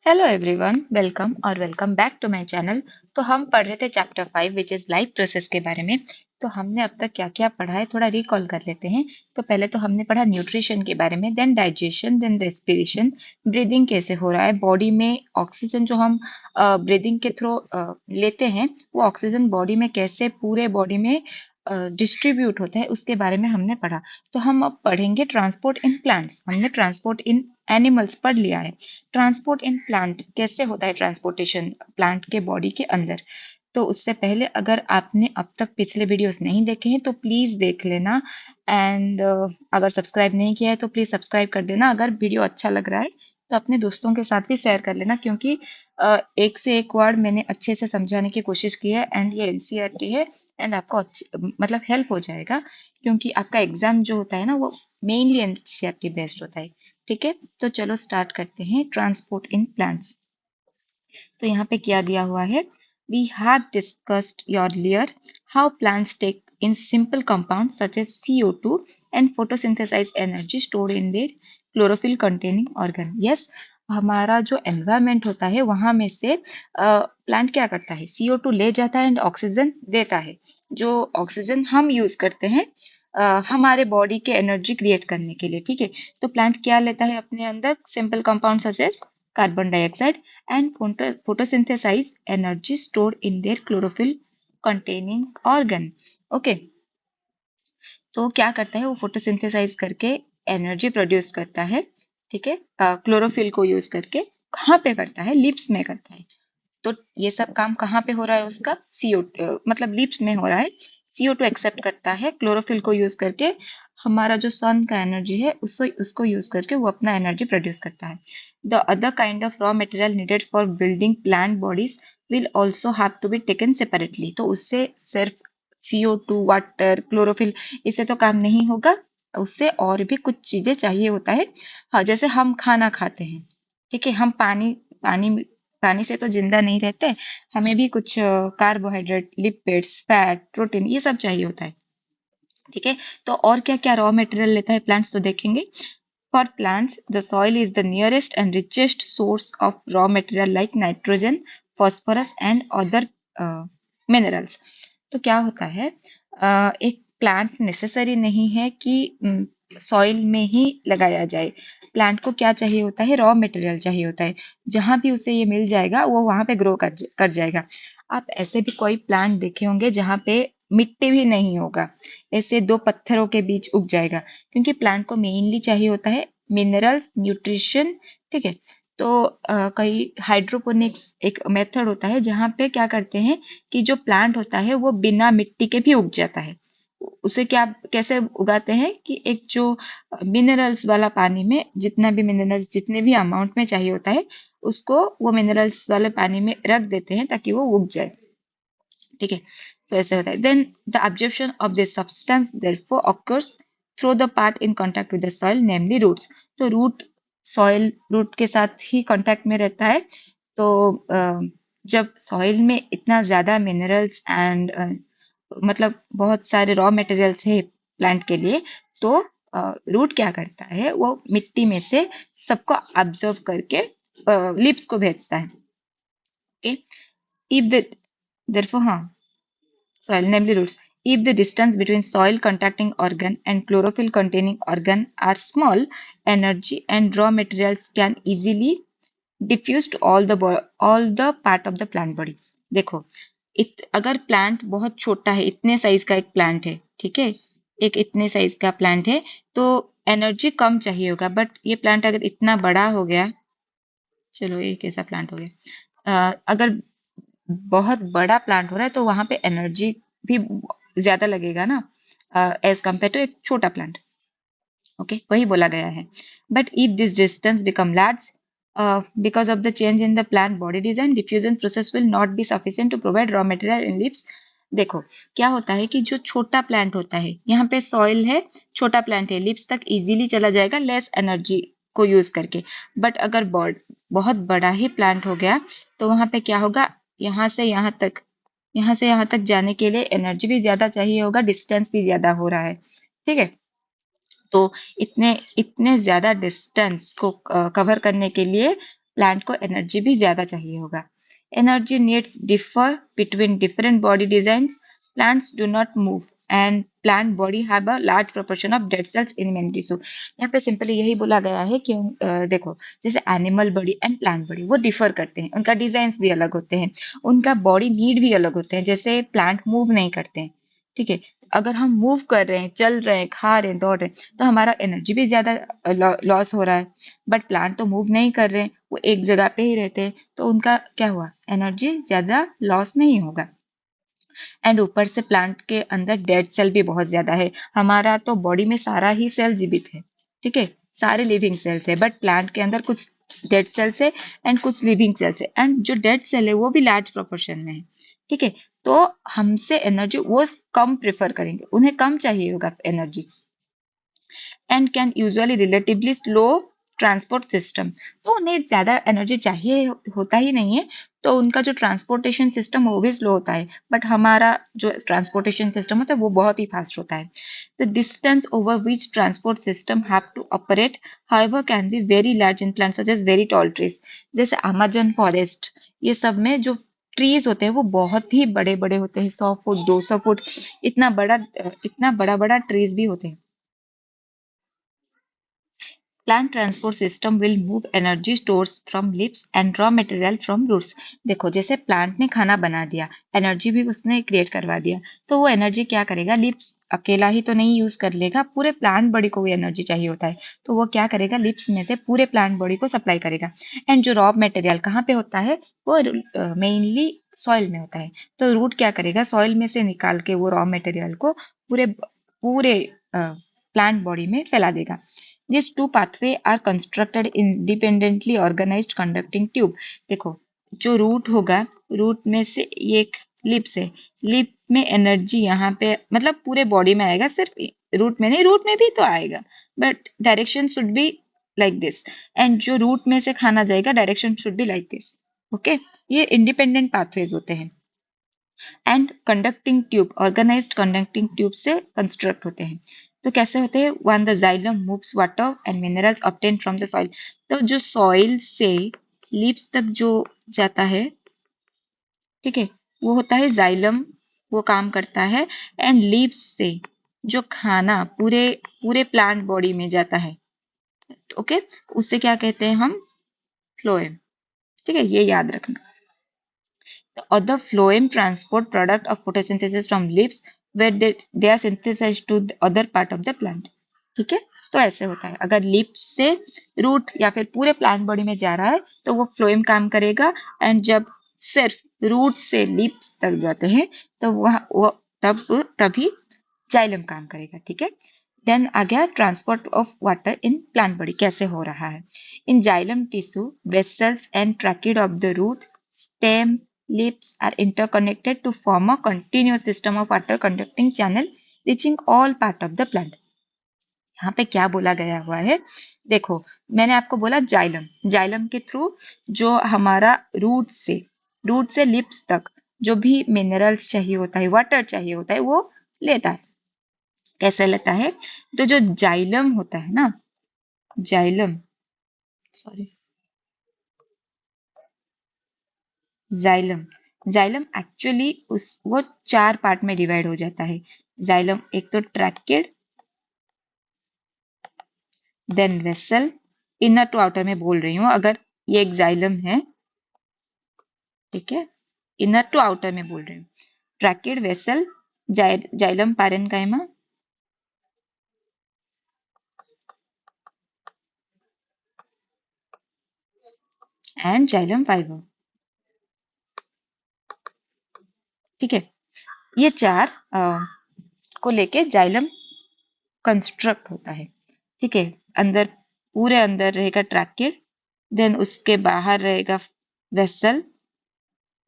Hello everyone, welcome और welcome back to my channel. तो हम पढ़ रहे थे chapter 5 which is life process के बारे में। तो हमने अब तक क्या क्या पढ़ा है थोड़ा रिकॉल कर लेते हैं। तो पहले तो हमने पढ़ा न्यूट्रिशन के बारे में, then digestion, then respiration, breathing कैसे हो रहा है बॉडी में, ऑक्सीजन जो हम ब्रीदिंग के थ्रू लेते हैं वो ऑक्सीजन बॉडी में कैसे पूरे बॉडी में डिस्ट्रीब्यूट होता है उसके बारे में हमने पढ़ा। तो हम अब पढ़ेंगे ट्रांसपोर्ट इन प्लांट्स। हमने ट्रांसपोर्ट इन एनिमल्स पढ़ लिया है। ट्रांसपोर्ट इन प्लांट कैसे होता है, ट्रांसपोर्टेशन प्लांट के बॉडी के अंदर। तो उससे पहले अगर आपने अब तक पिछले वीडियोस नहीं देखे हैं तो प्लीज देख लेना। एंड अगर सब्सक्राइब नहीं किया है तो प्लीज सब्सक्राइब कर देना। अगर वीडियो अच्छा लग रहा है तो अपने दोस्तों के साथ भी शेयर कर लेना, क्योंकि एक से एक वर्ड मैंने अच्छे से समझाने की कोशिश की है एंड ये एनसीईआरटी है एंड आपको मतलब हेल्प हो जाएगा, क्योंकि आपका एग्जाम जो होता है ना वो मेनली एनसीईआरटी बेस्ड होता है। ठीक है, तो चलो स्टार्ट करते हैं ट्रांसपोर्ट इन प्लांट्स। तो यहाँ पे क्या दिया हुआ है, we have discussed earlier how plants take in simple compound such as CO2 and photosynthesize energy stored in their chlorophyll containing organ. Yes, हमारा जो एनवायरमेंट होता है वहां में से प्लांट क्या करता है, CO2 ले जाता है एंड ऑक्सीजन देता है। जो ऑक्सीजन हम यूज करते हैं हमारे बॉडी के एनर्जी क्रिएट करने के लिए। ठीक है, तो प्लांट क्या लेता है अपने अंदर, simple compound such as carbon dioxide and photosynthesize energy stored in their chlorophyll containing organ. Okay, तो क्या करता है वो फोटोसिंथेसाइज करके एनर्जी प्रोड्यूस करता है। ठीक है, क्लोरोफिल को यूज करके। कहाँ पे करता है, लिप्स में करता है। तो ये सब काम कहाँ पे हो रहा है उसका, सीओ मतलब लिप्स में हो रहा है। CO2 एक्सेप्ट करता है क्लोरोफिल को यूज करके। हमारा जो सन का एनर्जी है उसको उसको यूज करके वो अपना एनर्जी प्रोड्यूस करता है। The other kind of raw material needed for building plant bodies will also have to be taken separately. तो उससे सिर्फ CO2, वाटर, क्लोरोफिल इससे तो काम नहीं होगा, उससे और भी कुछ चीजें चाहिए होता है। हाँ, जैसे हम खाना खाते हैं, ठीक है, हम पानी पानी पानी से तो जिंदा नहीं रहते, हमें भी कुछ कार्बोहाइड्रेट, लिपिड्स, फैट, प्रोटीन ये सब चाहिए होता है। ठीक है, तो और क्या क्या रॉ मटेरियल लेता है प्लांट्स तो देखेंगे। For plants the soil is the nearest and richest source of raw material like nitrogen, phosphorus and other minerals. तो क्या होता है, एक प्लांट नेसेसरी नहीं है कि सॉइल में ही लगाया जाए। प्लांट को क्या चाहिए होता है, रॉ मटेरियल चाहिए होता है। जहां भी उसे ये मिल जाएगा वो वहां पे ग्रो कर जाएगा। आप ऐसे भी कोई प्लांट देखे होंगे जहां पे मिट्टी भी नहीं होगा, ऐसे दो पत्थरों के बीच उग जाएगा, क्योंकि प्लांट को मेनली चाहिए होता है मिनरल्स, न्यूट्रिशन। ठीक है, तो कई हाइड्रोपोनिक्स एक मेथड होता है जहां पे क्या करते हैं कि जो प्लांट होता है वो बिना मिट्टी के भी उग जाता है। उसे क्या कैसे उगाते हैं कि एक जो मिनरल्स वाला पानी में जितना भी मिनरल्स जितने भी अमाउंट में चाहिए होता है उसको वो मिनरल्स वाले पानी में रख देते हैं ताकि वो उग जाए। ठीक है, तो ऐसे होता है। Then the absorption of this substance therefore occurs through the part in contact with the soil, namely roots. तो रूट सॉइल रूट के साथ ही कांटेक्ट में रहता है। तो जब सॉइल में इतना ज्यादा मिनरल्स एंड मतलब बहुत सारे रॉ मटेरियल्स है प्लांट के लिए, तो रूट क्या करता है, वो मिट्टी में से सबको ऑब्जर्व करके लिप्स को भेजता है। ओके, इफ द therefore हाँ, soil namely roots, if the distance between soil contacting organ and chlorophyll containing organ are small, energy and raw materials can easily diffuse to all the part of the plant body. देखो, अगर plant बहुत छोटा है, इतने size का एक plant है, ठीक है, एक इतने साइज का प्लांट है, तो एनर्जी कम चाहिए होगा। बट ये प्लांट अगर इतना बड़ा हो गया, चलो ये कैसा प्लांट हो गया, अगर बहुत बड़ा प्लांट हो रहा है तो वहां पे एनर्जी भी ज्यादा लगेगा ना, एज कम्पेयर टू एक छोटा प्लांट। ओके, वही बोला गया है। But if this distance become large because of the change in the plant body design, diffusion process will not be sufficient to provide raw material in leaves. देखो, क्या होता है कि जो छोटा प्लांट होता है, यहाँ पे सॉइल है, छोटा प्लांट है, लिप्स तक इजीली चला जाएगा लेस एनर्जी को यूज करके। बट अगर बहुत बड़ा ही प्लांट हो गया तो वहां पे क्या होगा, यहाँ से यहाँ तक, यहाँ से यहाँ तक जाने के लिए एनर्जी भी ज्यादा चाहिए होगा, डिस्टेंस भी ज्यादा हो रहा है। ठीक है, तो इतने इतने ज्यादा डिस्टेंस को कवर करने के लिए प्लांट को एनर्जी भी ज्यादा चाहिए होगा। Energy needs differ between different body designs. Plants do not move and plant body have a large proportion of dead cells in many tissue. यहाँ पे सिंपली यही बोला गया है कि देखो, जैसे animal body and plant body वो डिफर करते हैं, उनका डिजाइन भी अलग होते हैं, उनका बॉडी नीड भी अलग होते हैं। जैसे प्लांट मूव नहीं करते हैं, ठीक है, अगर हम मूव कर रहे हैं, चल रहे हैं, खा रहे हैं, दौड़ रहे हैं, तो हमारा एनर्जी भी ज्यादा लॉस हो रहा है। बट प्लांट तो मूव नहीं कर रहे हैं, वो एक जगह पे ही रहते हैं, तो उनका क्या हुआ, एनर्जी ज्यादा लॉस नहीं होगा। एंड ऊपर से प्लांट के अंदर डेड सेल भी बहुत ज्यादा है। हमारा तो बॉडी में सारा ही सेल जीवित है, ठीक है, सारे लिविंग सेल्स है, बट प्लांट के अंदर कुछ डेड सेल्स है एंड कुछ लिविंग सेल्स है, एंड जो डेड सेल है वो भी लार्ज प्रोपोर्शन में है, ठीक है। तो हमसे एनर्जी वो कम प्रेफर करेंगे, उन्हें कम चाहिए होगा energy, and can usually relatively slow transport system. तो उन्हें ज्यादा एनर्जी चाहिए होता ही नहीं है, तो उनका जो ट्रांसपोर्टेशन सिस्टम वो भी स्लो होता है। बट हमारा जो ट्रांसपोर्टेशन सिस्टम होता है वो बहुत ही फास्ट होता है। The distance over which transport system have to operate however can be very large in plants such as very tall trees. जैसे अमेज़न फॉरेस्ट, ये सब में जो ट्रीज होते हैं वो बहुत ही बड़े बड़े होते हैं, 100 फुट 200 फुट इतना बड़ा बड़ा ट्रीज भी होते हैं। Plant transport system will move energy stores from leaves and raw material from roots। देखो, जैसे प्लांट ने खाना बना दिया, एनर्जी भी उसने क्रिएट करवा दिया, तो वो एनर्जी क्या करेगा, लिप्स अकेला ही तो नहीं यूज कर लेगा, पूरे प्लांट बॉडी को भी एनर्जी चाहिए होता है, तो वो क्या करेगा, लिप्स में से पूरे प्लांट बॉडी को सप्लाई करेगा। एंड जो रॉ मटेरियल कहाँ पे होता है, वो मेनली सॉइल में होता है, तो रूट क्या करेगा, सॉइल में से निकाल के वो रॉ मटेरियल को पूरे पूरे प्लांट बॉडी में फैला देगा। These two pathways are constructed independently organized conducting tube। देखो, जो रूट होगा, रूट में से ये एक लिप्स है, लिप में एनर्जी यहाँ पे मतलब पूरे बॉडी में आएगा, सिर्फ रूट में नहीं, रूट में भी तो आएगा, but direction should be like this. And जो रूट में से खाना जाएगा, direction should be like this. Okay, ये इंडिपेंडेंट पाथवेज होते हैं। And conducting tube organized conducting tube से कंस्ट्रक्ट होते हैं। तो कैसे होते हैं, one the xylem moves water and minerals obtain from the soil. तो जो सॉइल से लीव्स तक जो जाता है, ठीक है, वो होता है जाइलम, वो काम करता है। एंड लीव्स से जो खाना पूरे पूरे प्लांट बॉडी में जाता है, ओके, उससे क्या कहते हैं हम, फ्लोएम, ठीक है, ये याद रखना। The other phloem transport product of photosynthesis from leaves where they are synthesized to the other part of the plant। ठीक है, तो ऐसे होता है, अगर लीफ से रूट या फिर पूरे प्लांट बॉडी में जा रहा है तो वो फ्लोएम काम करेगा। एंड जब सिर्फ रूट से लीफ तक जाते हैं तो वो तभी जाइलम काम करेगा, ठीक है। देन आ गया transport of water in plant body कैसे हो रहा है। In xylem tissue vessels and tracheid of the root stem leaves are interconnected to form a continuous system of water conducting channel reaching all part of the plant। यहाँ पे क्या बोला गया हुआ है, देखो, मैंने आपको बोला जाइलम, जाइलम के थ्रू जो हमारा रूट से लिप्स तक जो भी मिनरल्स चाहिए होता है, वाटर चाहिए होता है, वो लेता है। कैसे लेता है, तो जो जाइलम होता है ना, xylem, sorry, xylem, xylem actually वो 4 पार्ट में डिवाइड हो जाता है। जाइलम एक तो tracheid, then vessel, inner to outer में बोल रही हूँ, अगर ये एक जाइलम है, ठीक है, इनर टू आउटर में बोल रही हूँ, tracheid, vessel, xylem parenchyma and xylem fibre, ठीक है। ये 4 को लेके जाइलम कंस्ट्रक्ट होता है, ठीक है। अंदर, पूरे अंदर रहेगा ट्रैकेड, देन उसके बाहर रहेगा वेसल,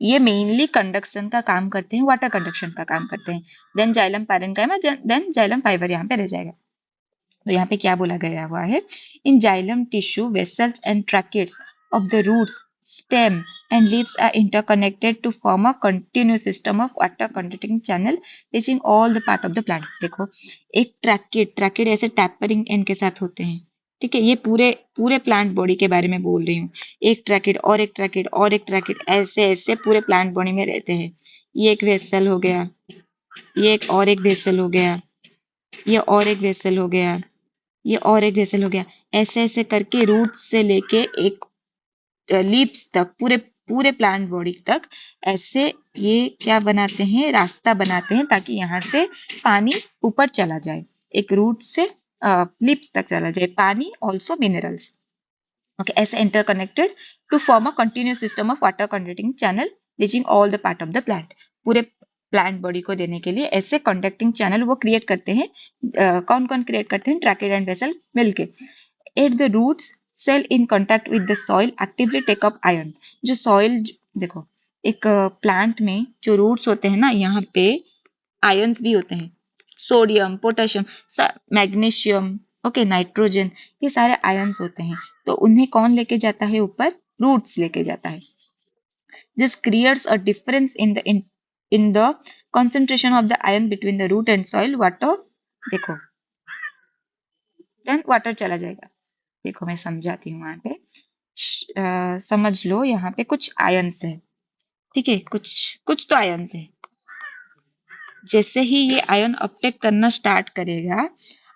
ये मेनली कंडक्शन का काम करते हैं, वाटर कंडक्शन का काम करते हैं। Then xylem parenchyma, then xylem fibre यहाँ पे रह जाएगा। तो यहाँ पे क्या बोला गया हुआ है, in xylem tissue vessels and tracheids of the roots stem and leaves are interconnected to form a continuous system of water conducting channel reaching all the part of the plant। देखो, एक ट्रैकेड ऐसे tapering N के साथ होते हैं, ठीक है, ये पूरे पूरे प्लांट बॉडी के बारे में बोल रही हूँ। एक ट्रैकिड और एक ट्रैकिड और एक ट्रैकिड, ऐसे ऐसे पूरे प्लांट बॉडी में रहते हैं। ये एक वेसल हो गया, ये एक और एक वेसल हो गया, ये और एक वेसल हो गया, ये और एक वेसल हो गया। ऐसे ऐसे करके रूट से लेके एक लीव्स तक, पूरे पूरे प्लांट बॉडी तक ऐसे ये क्या बनाते हैं, रास्ता बनाते हैं ताकि यहाँ से पानी ऊपर चला जाए, एक रूट से लीव्स तक चला जाए पानी, also minerals. Okay, as interconnected to form a continuous system of water conducting channel reaching all the part of the plant. पूरे प्लांट बॉडी को देने के लिए ऐसे कंडक्टिंग चैनल वो क्रिएट करते हैं। कौन कौन क्रिएट करते हैं? ट्रैकिड एंड वेसल मिलके। At the roots cell in contact with the soil actively take up ion. जो सॉइल, देखो एक प्लांट में जो रूट्स होते हैं ना, यहाँ पे आयन्स भी होते हैं, sodium, potassium, magnesium, okay, nitrogen, ये सारे आयन्स होते हैं। तो उन्हें कौन लेके जाता है ऊपर? रूट्स लेके जाता है। This creates a difference in the concentration of the ion between the root and soil water। देखो, देन वाटर चला जाएगा। देखो मैं समझाती हूँ, वहां पे समझ लो, यहाँ पे कुछ आयन्स है, ठीक है, कुछ कुछ तो आयन्स है। जैसे ही ये आयन अपटेक करना स्टार्ट करेगा,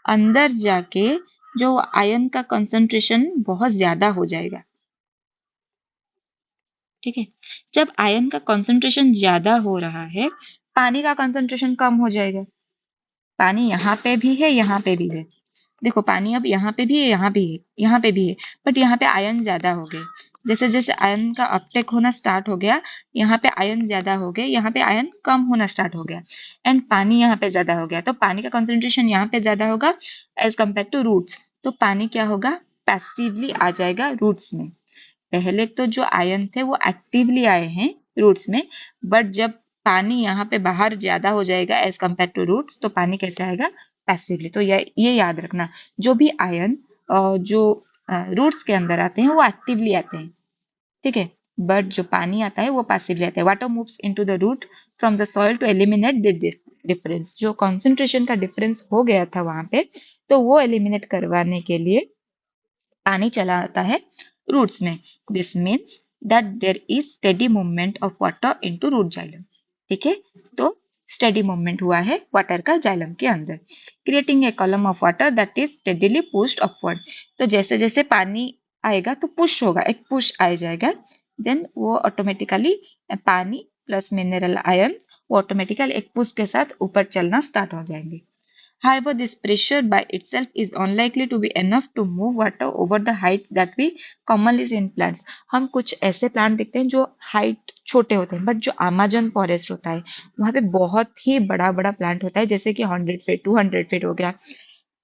अंदर जाके जो आयन का कंसंट्रेशन बहुत ज्यादा हो जाएगा। ठीक है, जब आयन का कंसंट्रेशन ज्यादा हो रहा है, पानी का कंसंट्रेशन कम हो जाएगा। पानी यहाँ पे भी है, यहाँ पे भी है। देखो पानी अब यहाँ पे भी है, यहाँ भी है, यहाँ पे भी है, बट यहाँ पे आयन ज्यादा हो गए। जैसे जैसे आयन का अपटेक होना स्टार्ट हो गया, यहाँ पे आयन ज्यादा हो गए, यहाँ पे आयन कम होना स्टार्ट हो गया, एंड पानी यहाँ पे ज्यादा हो गया। तो पानी का कंसंट्रेशन यहाँ पे ज्यादा होगा एज कम्पेयर टू रूट्स। तो पानी क्या होगा? पैसिवली आ जाएगा रूट्स में। पहले तो जो आयन थे वो एक्टिवली आए हैं रूट्स में, बट जब पानी यहाँ पे बाहर ज्यादा हो जाएगा एज कम्पेयर टू रूट्स, तो पानी कैसे आएगा? पैसिवली। तो ये याद रखना, जो भी आयन जो रूट्स के अंदर आते हैं वो एक्टिवली आते हैं, ठीक है, बट जो पानी आता है वो पैसिवली आता है। Water moves into the root from the soil to eliminate the difference. जो कॉन्सेंट्रेशन का डिफरेंस हो गया था वहां पे, तो वो एलिमिनेट करवाने के लिए पानी चला आता है रूट्स में। This means that there is steady movement of water into root xylem. ठीक है, तो स्टेडी मूवमेंट हुआ है वाटर का जाइलम के अंदर, creating a column of water that is steadily pushed upward. तो जैसे जैसे पानी आएगा तो पुश होगा, एक पुश आ जाएगा, देन वो ऑटोमेटिकली पानी प्लस मिनरल आयन वो ऑटोमेटिकली एक पुश के साथ ऊपर चलना स्टार्ट हो जाएंगे। However, this pressure by itself is unlikely to be enough to move water over the heights that we commonly see in plants। हम कुछ ऐसे प्लांट देखते हैं जो हाइट छोटे होते हैं, बट जो अमेज़न फॉरेस्ट होता है वहां पे बहुत ही बड़ा बड़ा प्लांट होता है, जैसे कि 100 फीट 200 फीट हो गया।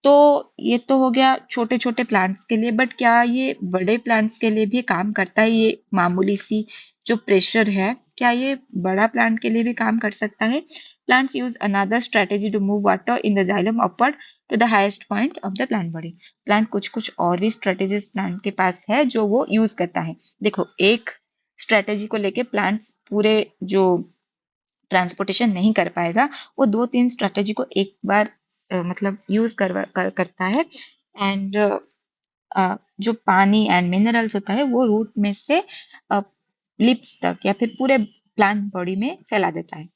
तो ये तो हो गया छोटे छोटे प्लांट्स के लिए, बट क्या ये बड़े प्लांट्स के लिए भी काम करता है? ये मामूली सी जो प्रेशर है, क्या ये बड़ा प्लांट के लिए भी काम कर सकता है? Plants use another strategy to move water in the xylem upward to the highest point of the plant body। Plant कुछ कुछ और भी स्ट्रेटेजीज प्लांट के पास है जो वो यूज करता है। देखो, एक स्ट्रेटेजी को लेके प्लांट्स पूरे जो ट्रांसपोर्टेशन नहीं कर पाएगा, वो दो तीन स्ट्रेटेजी को एक बार मतलब यूज करता है, एंड जो पानी एंड मिनरल्स होता है वो रूट में से लिप्स तक या फिर पूरे प्लांट बॉडी में फैला देता है।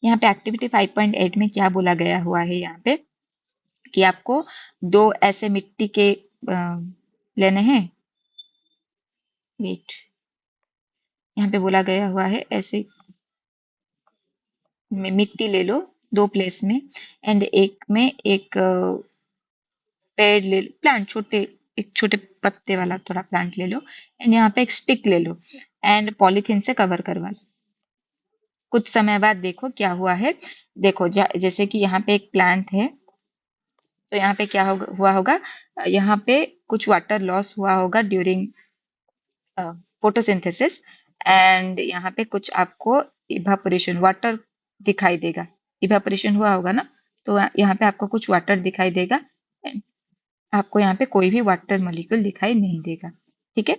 यहाँ पे एक्टिविटी 5.8 में क्या बोला गया हुआ है, यहाँ पे कि आपको दो ऐसे मिट्टी के लेने हैं। वेट, यहाँ पे बोला गया हुआ है ऐसे मिट्टी ले लो दो प्लेस में, एंड एक में एक पेड़ ले लो, प्लांट छोटे, एक छोटे पत्ते वाला थोड़ा प्लांट ले लो, एंड यहाँ पे एक स्टिक ले लो एंड पॉलीथीन से कवर करवा लो। कुछ समय बाद देखो क्या हुआ है। देखो जैसे कि यहाँ पे एक प्लांट है, तो यहाँ पे क्या हुआ होगा, यहाँ पे कुछ वाटर लॉस हुआ होगा ड्यूरिंग फोटोसिंथेसिस, एंड यहाँ पे कुछ आपको इवापोरेशन वाटर दिखाई देगा। इवापोरेशन हुआ होगा ना, तो यहाँ पे आपको कुछ वाटर दिखाई देगा, आपको यहाँ पे कोई भी वाटर मॉलिक्यूल दिखाई नहीं देगा। ठीक है,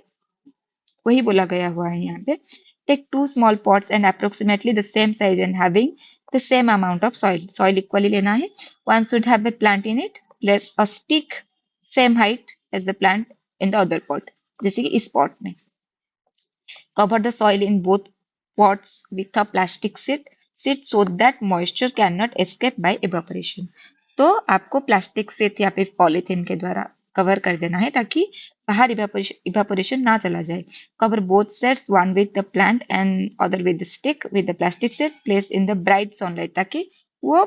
वही बोला गया हुआ है यहाँ पे। Take 2 small pots and approximately the same size and having the same amount of soil. Soil equally लेना है। One should have a plant in it, place a stick same height as the plant in the other pot, जैसे कि इस pot में। Cover the soil in both pots with a plastic sheet so that moisture can not escape by evaporation. तो आपको plastic sheet या फिर polythene के द्वारा कवर कर देना है ताकि बाहर इवेपोरेशन ना चला जाए। Cover both sets, one with the plant and other with the stick with the plastic sheet, place in the bright sunlight, ताकि वो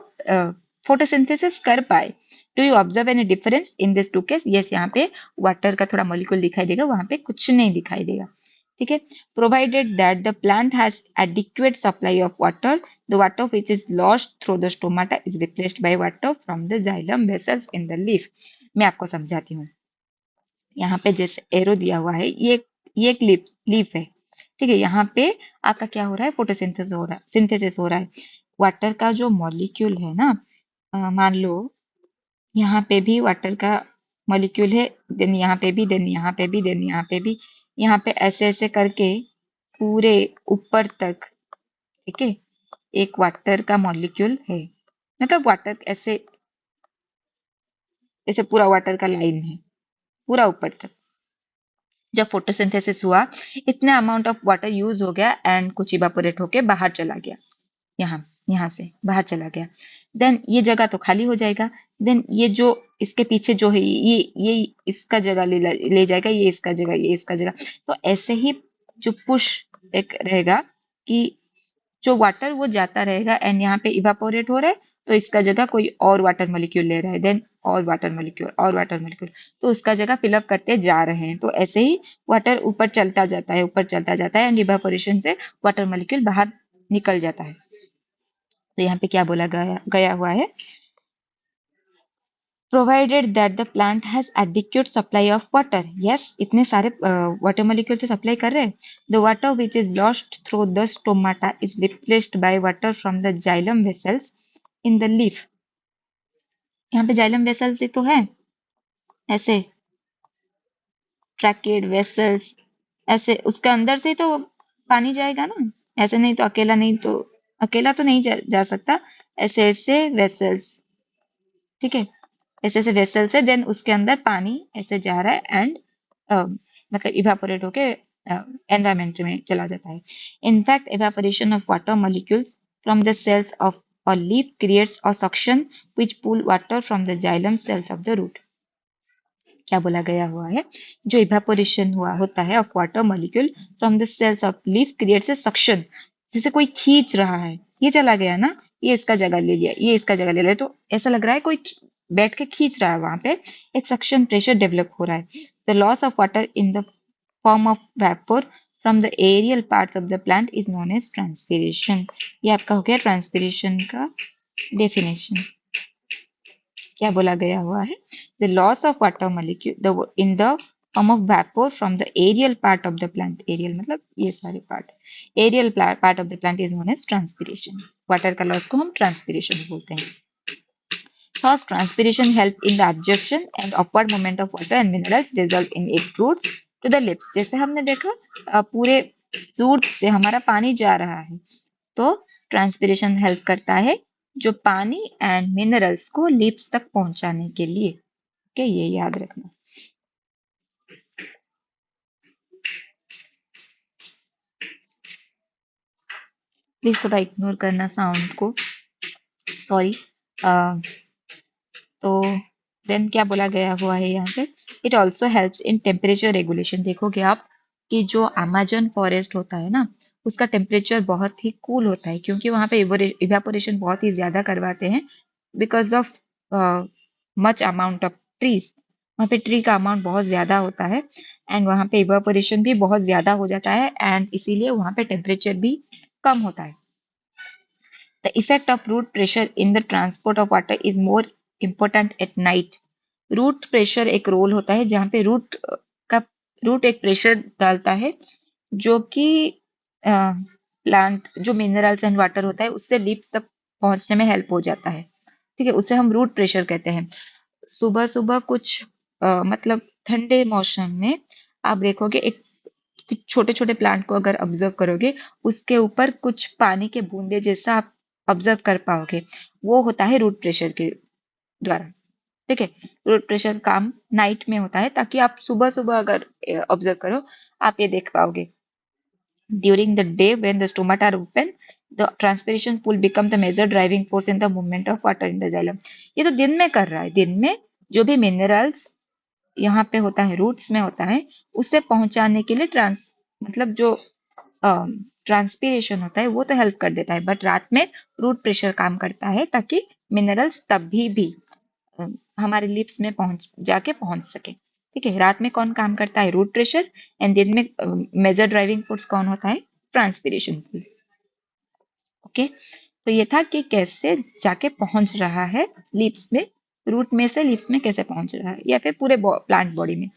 फोटोसिंथेसिस कर पाए। Do you observe any difference in this two case? Yes, यहाँ पे water का थोड़ा molecule दिखाई देगा, वहां पे कुछ नहीं दिखाई देगा। ठीक है। Provided that the plant has adequate supply of water, the water which is lost through the stomata is replaced by water from the xylem vessels in the leaf। मैं आपको समझाती हूँ। यहाँ पे जैसे एरो दिया हुआ है, ये एक लीफ है। ठीक है। यहाँ पे आपका क्या हो रहा है, सिंथेसिस हो रहा है। वाटर का जो मॉलिक्यूल है ना, मान लो यहाँ पे भी वाटर का मॉलिक्यूल है, देन यहाँ पे भी, देन यहाँ पे भी, देन यहाँ पे भी, यहाँ पे ऐसे ऐसे करके पूरे ऊपर तक, ठीक है, एक वाटर का मॉलिक्यूल है। मतलब वाटर ऐसे ऐसे पूरा वाटर का लाइन है पूरा ऊपर तक। जब फोटोसिंथेसिस हुआ, इतना अमाउंट ऑफ वाटर यूज हो गया एंड कुछ इवापोरेट होके बाहर चला गया, यहाँ यहाँ से बाहर चला गया। देन ये जगह तो खाली हो जाएगा। देन ये जो इसके पीछे जो है, ये इसका जगह ले जाएगा, ये इसका जगह, ये इसका जगह। तो ऐसे ही जो पुश एक रहेगा कि जो वाटर वो जाता रहेगा एंड यहाँ पे इवापोरेट हो रहा है, तो इसका जगह कोई और वाटर मॉलिक्यूल ले रहा है, देन और वाटर मॉलिक्यूल और वाटर मॉलिक्यूल, तो उसका जगह फिलअप करते जा रहे हैं। तो ऐसे ही वाटर ऊपर चलता जाता है, ऊपर चलता जाता है एंड इवापोरेशन से वाटर मॉलिक्यूल बाहर निकल जाता है। तो यहाँ पे क्या बोला गया हुआ है, provided that the plant has adequate supply of water. Yes, इतने सारे वाटर मॉलिक्यूल तो सप्लाई कर रहे हैं। The water which is lost through the stomata is replaced by water from the xylem vessels in the leaf. यहाँ पे xylem vessels ही तो है, ऐसे ट्रैकेड वेसल्स, ऐसे उसके अंदर से तो पानी जाएगा ना, ऐसे नहीं तो अकेला नहीं, तो अकेला तो नहीं जा सकता। ऐसे ऐसे वेसल्स, ठीक है, ऐसे ऐसे वेसल्स है, देन उसके अंदर पानी ऐसे जा रहा है एंड मतलब इवेपोरेट होके एनवायरमेंट में चला जाता है। In fact evaporation of water molecules from the cells of a leaf creates a suction which pull water from the xylem cells of the root। क्या बोला गया हुआ है, जो इवेपोरेशन हुआ होता है of water molecule from the cells of leaf creates a suction. जैसे कोई खींच रहा है, ये चला गया ना, ये इसका जगह ले लिया, ये इसका जगह ले लिया, तो ऐसा लग रहा है कोई बैठ के खींच रहा है, वहां पे एक सक्शन प्रेशर डेवलप हो रहा है। The loss of water in the form of vapour from the aerial parts of the plant is known as transpiration. ये आपका हो गया ट्रांसपीरेशन का डेफिनेशन। क्या बोला गया हुआ है, the loss of water molecule in the form of vapour from the aerial part of the plant. Aerial मतलब ये सारे part, aerial part of the plant is known as transpiration. Water का लॉस को हम ट्रांसपीरेशन बोलते हैं। Thus, transpiration help in the absorption and upward movement of water and minerals result in its roots to the lips। जैसे हमने देखा पूरे root से हमारा पानी जा रहा है, तो ट्रांसपिरेशन हेल्प करता है जो पानी एंड मिनरल्स को लिप्स तक पहुंचाने के लिए। ओके, ये याद रखना। प्लीज थोड़ा इग्नोर करना साउंड को, सॉरी। तो देन क्या बोला गया हुआ है यहाँ पे, it also helps in temperature regulation. देखोगे आप कि जो अमेजन फॉरेस्ट होता है ना, उसका टेम्परेचर बहुत ही कूल होता है, क्योंकि वहां पे इवेपोरेशन बहुत ही ज्यादा करवाते हैं because of much amount of trees. वहाँ पे ट्री का अमाउंट बहुत ज्यादा होता है एंड वहाँ पे इवेपोरेशन भी बहुत ज्यादा हो जाता है एंड इसीलिए वहाँ पे टेम्परेचर भी कम होता है। The effect of root pressure in the transport of water is more important at night। Root pressure एक रोल होता है जहाँ पे रूट एक प्रेशर डालता है जो कि प्लांट जो मिनरल्स एंड वाटर होता है उससे लीव्स तक पहुंचने में हेल्प हो जाता है। ठीक है, उसे हम रूट प्रेशर कहते हैं। सुबह सुबह कुछ मतलब ठंडे मौसम में आप देखोगे एक छोटे छोटे प्लांट को अगर ऑब्जर्व करोगे, उसके ऊपर कुछ पानी के बूंदे जैसा आप ऑब्जर्व कर पाओगे, वो होता है रूट प्रेशर के द्वारा। ठीक है। रूट प्रेशर काम नाइट में होता है, ताकि आप सुबह सुबह अगर ऑब्जर्व करो आप ये देख पाओगे। During the day when the stomata are open, the transpiration pull become the major driving force in the movement of water in the xylem. ये तो दिन में कर रहा है, दिन में जो भी मिनरल्स यहाँ पे होता है, रूट्स में होता है, उसे पहुंचाने के लिए मतलब जो ट्रांसपीरेशन होता है वो तो हेल्प कर देता है, बट रात में रूट प्रेशर काम करता है ताकि मिनरल्स तभी भी अ, हमारे लिप्स में पहुंच सके। ठीक है, रात में कौन काम करता है? Root pressure. एंड दिन में मेजर ड्राइविंग फोर्स कौन होता है? ट्रांसपीरेशन। ओके, तो ये था कि कैसे जाके पहुंच रहा है लिप्स में, रूट में से लिप्स में कैसे पहुंच रहा है, या फिर पूरे प्लांट बॉडी में।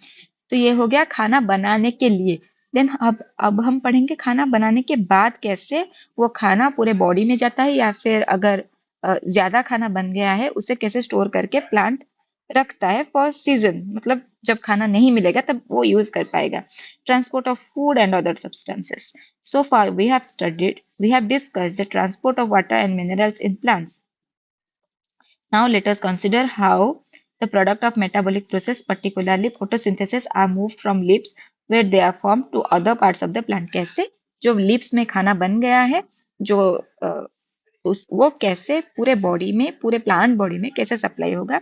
तो ये हो गया खाना बनाने के लिए। देन अब हम पढ़ेंगे खाना बनाने के बाद कैसे वो खाना पूरे बॉडी में जाता है, या फिर अगर ज्यादा खाना बन गया है उसे कैसे स्टोर करके प्लांट रखता है फॉर सीजन, मतलब जब खाना नहीं मिलेगा तब वो यूज कर पाएगा। Transport of food and other substances. So far we have discussed the transport of water and minerals in plants. Now let us consider how the product of metabolic process, particularly photosynthesis, are moved from leaves where they are formed to other parts of the plant. कैसे जो leaves में खाना बन गया है, जो वो कैसे पूरे बॉडी में, पूरे प्लांट बॉडी में कैसे सप्लाई होगा,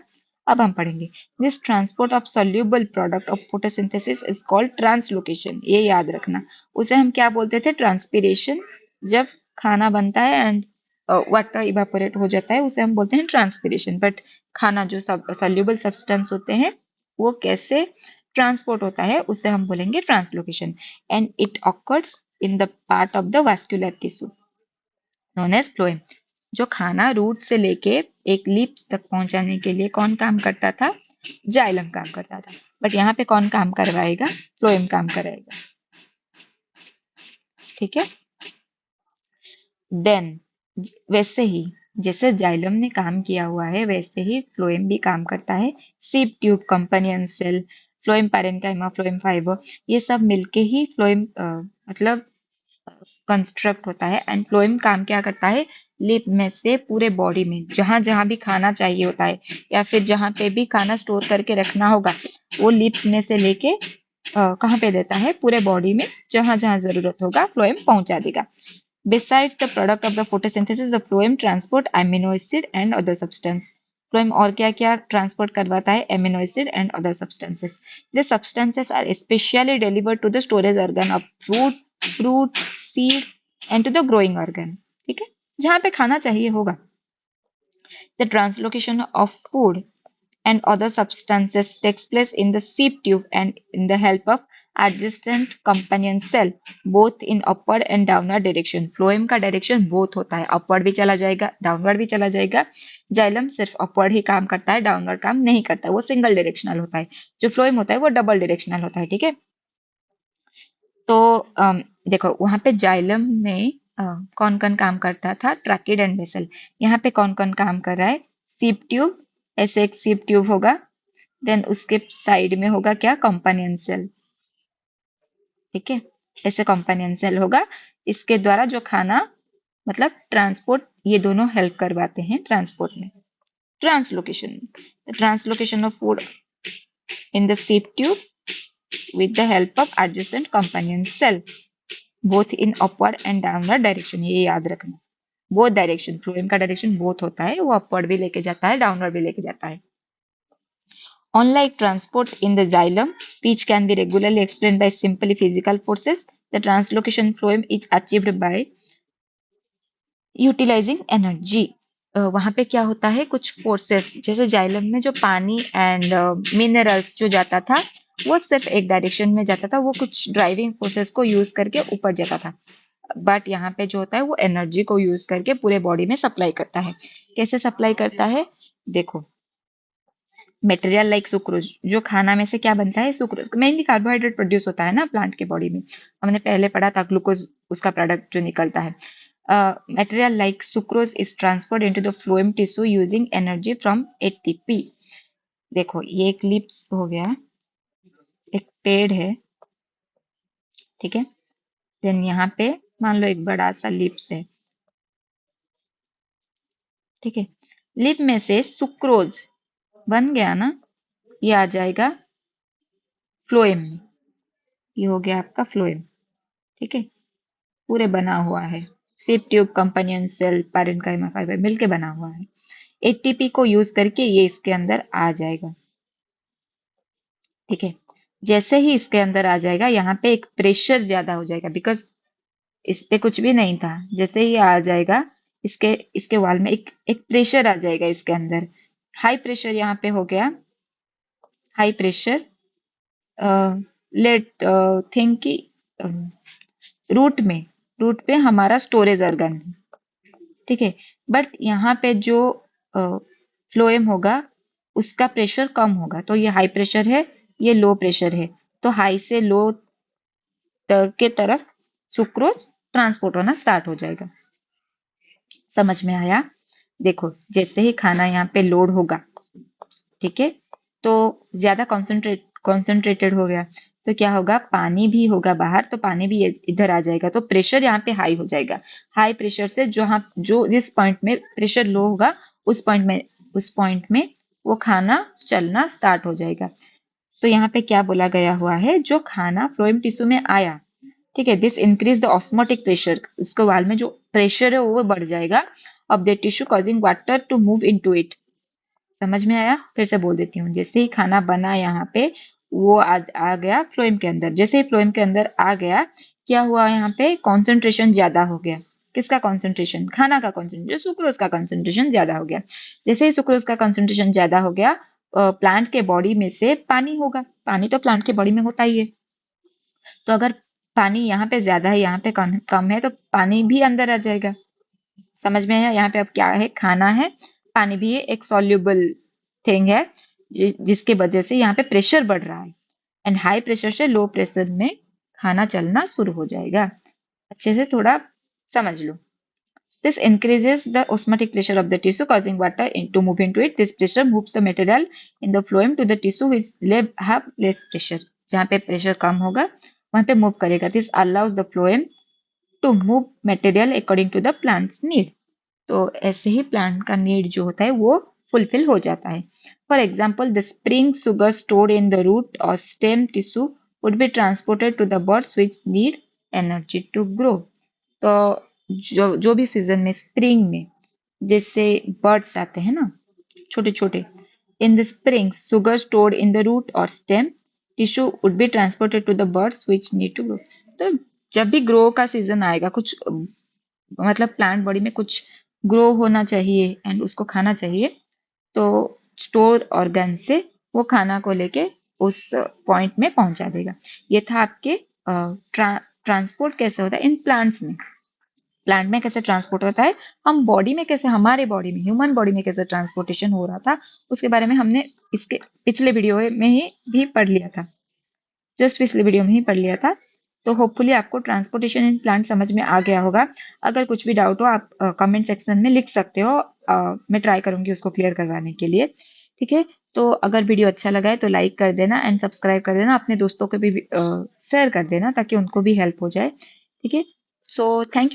अब हम पढ़ेंगे। This transport of soluble product of photosynthesis is called translocation. ये याद रखना, उसे हम क्या बोलते थे? ट्रांसपीरेशन। जब खाना बनता है एंड वाटर इवापोरेट हो जाता है उसे हम बोलते हैं ट्रांसपीरेशन। बट खाना जो सब सोल्यूबल सब्सटेंस होते हैं वो कैसे ट्रांसपोर्ट होता है उसे हम बोलेंगे translocation. And it occurs in the part of the vascular tissue known as phloem. जो खाना रूट से लेके एक लीफ तक पहुंचाने के लिए कौन काम करता था? जाइलम काम करता था। बट यहाँ पे कौन काम करवाएगा? फ्लोएम काम कराएगा। ठीक है। देन वैसे ही जैसे जाइलम ने काम किया हुआ है वैसे ही फ्लोएम भी काम करता है। Sieve tube, companion cell, phloem parenchyma, phloem fibre, ये सब मिलके ही फ्लोएम मतलब कंस्ट्रक्ट होता है। एंड फ्लोएम काम क्या करता है? लिप में से पूरे बॉडी में जहां जहां भी खाना चाहिए होता है, या फिर जहां पे भी खाना स्टोर करके रखना होगा, वो लिप में से लेके कहाँ पे देता है? पूरे बॉडी में जहां जहां जरूरत होगा फ्लोएम पहुंचा देगा। Besides the product of the photosynthesis, the phloem transport amino acid and other substance. Phloem और क्या क्या ट्रांसपोर्ट करवाता है? amino acid and other substances. These substances are especially delivered to the storage organ of fruit, seed and to the growing organ. ठीक है, जहाँ पे खाना चाहिए होगा। The translocation of food and other substances takes place in the seep tube and in the help of adjacent companion cell both in upward and downward direction. Phloem का direction both होता है, अपवर्ड भी चला जाएगा, downward भी चला जाएगा। Xylem सिर्फ अपवर्ड ही काम करता है, डाउनवर्ड काम नहीं करता, वो सिंगल डायरेक्शनल होता है। जो फ्लोएम होता है वो डबल डायरेक्शनल होता है। ठीक है, तो देखो वहां पे जाइलम में कौन कौन काम करता था? Tracheid and vessel. यहाँ पे कौन कौन काम कर रहा है? सीप ट्यूब, ऐसे एक सीप ट्यूब होगा, देन उसके साइड में होगा क्या? Companion cell. ठीक है, ऐसे कंपानियन सेल होगा, इसके द्वारा जो खाना मतलब ट्रांसपोर्ट, ये दोनों हेल्प करवाते हैं ट्रांसपोर्ट में। Translocation, translocation of food in the ship tube with the help of adjacent companion cell both in upward and downward direction। ये याद रखना, बोथ डायरेक्शन, फ्लोएम का डायरेक्शन बोथ होता है, वो अपवर्ड भी लेके जाता है, डाउनवर्ड भी लेके जाता है। Unlike transport in the xylem, which can be regularly explained by simply physical forces, the translocation phloem is achieved by utilizing energy। वहां पे क्या होता है? कुछ फोर्सेस, जैसे जाइलम में जो पानी एंड मिनरल्स जो जाता था वो सिर्फ एक डायरेक्शन में जाता था, वो कुछ ड्राइविंग फोर्सेस को यूज करके ऊपर जाता था। बट यहाँ पे जो होता है वो एनर्जी को यूज करके पूरे बॉडी में सप्लाई करता है। कैसे सप्लाई करता है? देखो, मटेरियल लाइक सुक्रोज, जो खाना में से क्या बनता है? सुक्रोज, मेनली कार्बोहाइड्रेट प्रोड्यूस होता है ना प्लांट के बॉडी में, हमने पहले पढ़ा था, ग्लूकोज उसका प्रोडक्ट जो निकलता है। Material like sucrose is transferred into the phloem tissue using energy from ATP. देखो ये एक लिप्स हो गया, एक पेड़ है, ठीक है, देन यहाँ पे मान लो एक बड़ा सा लिप्स है, ठीक है, लिप में से सुक्रोज बन गया ना, ये आ जाएगा फ्लोएम में। ये हो गया आपका फ्लोएम। ठीक है, पूरे बना हुआ है, sieve tube companion cell parenchyma fibre मिलके बना हुआ है। एटीपी को यूज करके ये इसके अंदर आ जाएगा। ठीक है, जैसे ही इसके अंदर आ जाएगा यहाँ पे एक प्रेशर ज्यादा हो जाएगा, बिकॉज इस पे कुछ भी नहीं था। जैसे ही आ जाएगा इसके इसके वाल में एक एक प्रेशर आ जाएगा इसके अंदर। हाई प्रेशर यहाँ पे हो गया, हाई प्रेशर। लेट थिंक कि रूट में, रूट पे हमारा स्टोरेज ऑर्गन है। ठीक है, बट यहाँ पे जो फ्लोएम होगा उसका प्रेशर कम होगा, तो ये हाई प्रेशर है, ये लो प्रेशर है। तो हाई से लो के तरफ सुक्रोज ट्रांसपोर्ट होना स्टार्ट हो जाएगा। समझ में आया? देखो, जैसे ही खाना यहाँ पे लोड होगा, ठीक है, तो ज्यादा कॉन्सेंट्रेटेड हो गया, तो क्या होगा, पानी भी होगा बाहर, तो पानी भी इधर आ जाएगा, तो प्रेशर यहाँ पे हाई हो जाएगा। हाई प्रेशर से जो जिस पॉइंट में प्रेशर लो होगा उस पॉइंट में वो खाना चलना स्टार्ट हो जाएगा। तो यहाँ पे क्या बोला गया हुआ है, जो खाना फ्लोएम टिश्यू में आया, ठीक है, this increase the osmotic pressure, उसके वाल में जो प्रेशर है वो बढ़ जाएगा of the tissue causing water to move into it. समझ में आया? फिर से बोल देती हूँ, जैसे ही खाना बना यहाँ पे, वो आ गया फ्लोएम के अंदर। जैसे ही फ्लोएम के अंदर आ गया, क्या हुआ, यहाँ पे कॉन्सेंट्रेशन ज्यादा हो गया। किसका कॉन्सेंट्रेशन? खाना का कॉन्सेंट्रेशन, सुक्रोज का कॉन्सेंट्रेशन ज्यादा हो गया। जैसे ही सुक्रोज का कॉन्सेंट्रेशन ज्यादा हो गया, प्लांट के बॉडी में से पानी होगा, पानी तो प्लांट के बॉडी में होता ही है। तो अगर पानी यहाँ पे ज्यादा है, यहाँ पे कम है, तो पानी भी अंदर आ जाएगा। समझ में आया? यहाँ पे अब क्या है, खाना है, पानी भी है, एक सॉल्युबल थिंग है, जिसके वजह से यहाँ पे प्रेशर बढ़ रहा है। एंड हाई प्रेशर से लो प्रेशर में खाना चलना शुरू हो जाएगा। अच्छे से थोड़ा समझ लो। This increases the osmotic pressure of the tissue, causing water to move into it. This pressure moves the material in the phloem to the tissue which have less pressure. जहाँ पे प्रेशर कम होगा वहां पे मूव करेगा। This allows the phloem to move material according to the plant's need. तो ऐसे ही plant का need जो होता है वो फुलफिल हो जाता है। For example, the spring sugar stored in the root और stem tissue would be transported to the birds which need energy to grow. तो जो भी सीजन में स्प्रिंग में जैसे बर्ड्स आते हैं ना, छोटे छोटे, in the spring sugar stored in the root और stem tissue would be transported to the birds which need to grow. तो जब भी ग्रो का सीजन आएगा, कुछ मतलब प्लांट बॉडी में कुछ ग्रो होना चाहिए एंड उसको खाना चाहिए, तो स्टोर ऑर्गन से वो खाना को लेके उस पॉइंट में पहुंचा देगा। ये था आपके ट्रांसपोर्ट कैसे होता है इन प्लांट्स में। प्लांट में कैसे ट्रांसपोर्ट होता है, हम बॉडी में कैसे, हमारे बॉडी में, ह्यूमन बॉडी में कैसे ट्रांसपोर्टेशन हो रहा था, उसके बारे में हमने इसके पिछले वीडियो में ही भी पढ़ लिया था। जस्ट पिछले वीडियो में ही पढ़ लिया था। तो होपफुली आपको ट्रांसपोर्टेशन इन प्लांट समझ में आ गया होगा। अगर कुछ भी डाउट हो आप कमेंट सेक्शन में लिख सकते हो, मैं ट्राई करूंगी उसको क्लियर करवाने के लिए। ठीक है, तो अगर वीडियो अच्छा लगा है तो लाइक कर देना एंड सब्सक्राइब कर देना, अपने दोस्तों को भी शेयर कर देना ताकि उनको भी हेल्प हो जाए। ठीक है, सो थैंक